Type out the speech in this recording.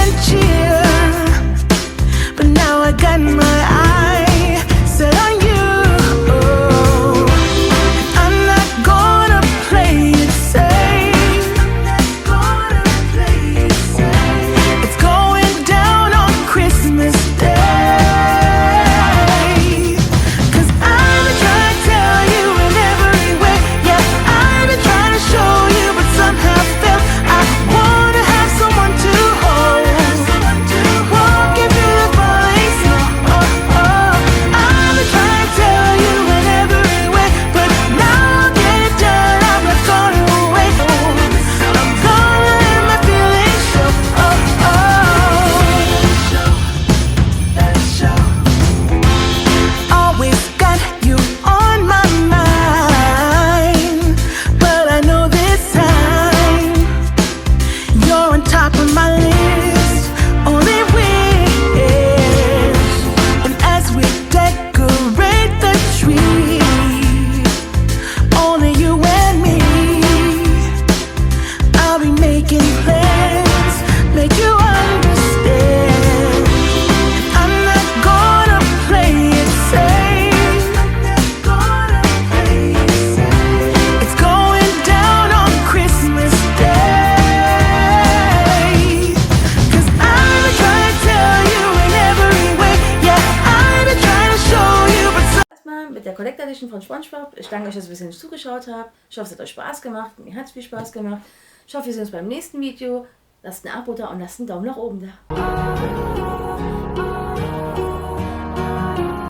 and cheer. But now I got my eye set on you. I'm not gonna play it safe. It's going down on Christmas Day. 'Cause I've been trying to tell you in every way. Yeah, I've been trying to show you, but somehow felt I wanna have someone to hold. Walking through the falling snow. I've been trying to tell you in every way, but now I'll get it done. I'm not gonna wait. I'm gonna let my feelings show. Always got you on my mind, but I know this time you're on top of my list. Only wish. And as we decorate the tree, only you and me, I'll be making plans, make you understand. I'm not gonna play it safe. It's going down on Christmas Day. 'Cause I've been trying to tell you in every way. Yeah, I've been trying to show you, but Mal mit der Collector Edition von SpongeBob. Ich danke euch, dass ihr ein bisschen zugeschaut habt. Ich hoffe, es hat euch Spaß gemacht. Mir hat es viel Spaß gemacht. Ich hoffe, wir sehen uns beim nächsten Video. Lasst ein Abo da und lasst einen Daumen nach oben da.